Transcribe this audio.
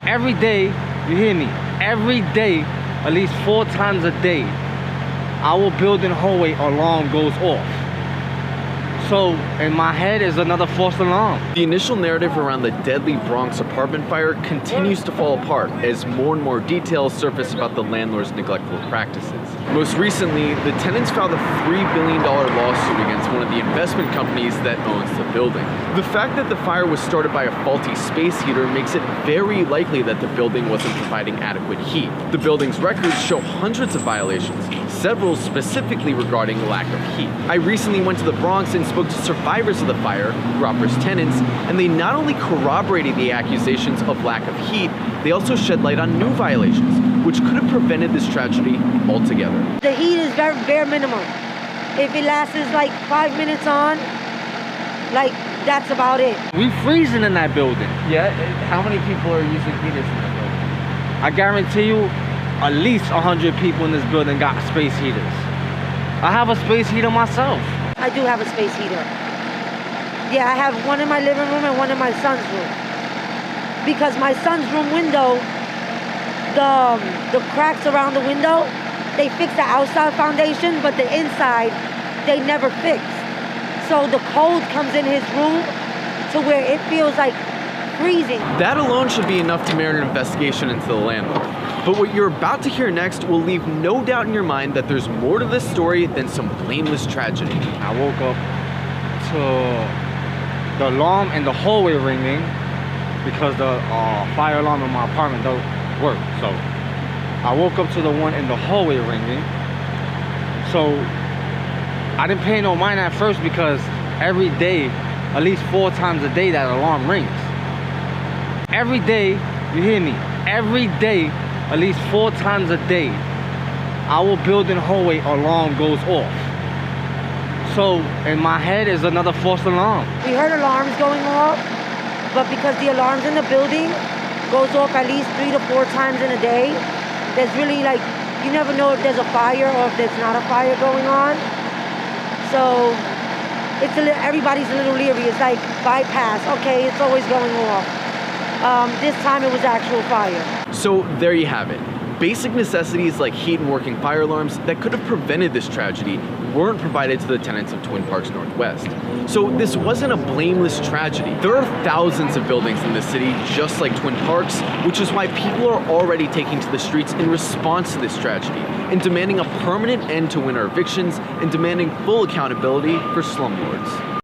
every day, you hear me, every day, at least 4 times a day, our building hallway alarm goes off. So in my head is another false alarm. The initial narrative around the deadly Bronx apartment fire continues to fall apart as more and more details surface about the landlord's neglectful practices. Most recently, the tenants filed a $3 billion lawsuit against one of the investment companies that owns the building. The fact that the fire was started by a faulty space heater makes it very likely that the building wasn't providing adequate heat. The building's records show hundreds of violations, several specifically regarding lack of heat. I recently went to the Bronx and spoke to survivors of the fire, who offers tenants, and they not only corroborated the accusations of lack of heat, they also shed light on new violations, which could have prevented this tragedy altogether. The heat is very bare minimum. If it lasts like 5 minutes on, like that's about it. We freezing in that building. Yeah, how many people are using heaters in that building? I guarantee you, at least 100 people in this building got space heaters. I have a space heater myself. I do have a space heater. Yeah, I have one in my living room and one in my son's room. Because my son's room window, the cracks around the window, they fixed the outside foundation, but the inside, they never fixed. So the cold comes in his room to where it feels like freezing. That alone should be enough to merit an investigation into the landlord. But what you're about to hear next will leave no doubt in your mind that there's more to this story than some blameless tragedy. I woke up to the alarm in the hallway ringing because the fire alarm in my apartment don't work. So I woke up to the one in the hallway ringing. So I didn't pay no mind at first because every day, at least 4 times a day, that alarm rings. Every day, you hear me, every day, at least 4 times a day, our building hallway alarm goes off. So in my head is another false alarm. We heard alarms going off, but because the alarms in the building goes off at least 3 to 4 times in a day, there's really like, you never know if there's a fire or if there's not a fire going on. So it's everybody's a little leery. It's like bypass, okay, it's always going off. This time it was actual fire. So there you have it. Basic necessities like heat and working fire alarms that could have prevented this tragedy weren't provided to the tenants of Twin Parks Northwest. So this wasn't a blameless tragedy. There are thousands of buildings in the city just like Twin Parks, which is why people are already taking to the streets in response to this tragedy and demanding a permanent end to winter evictions and demanding full accountability for slumlords.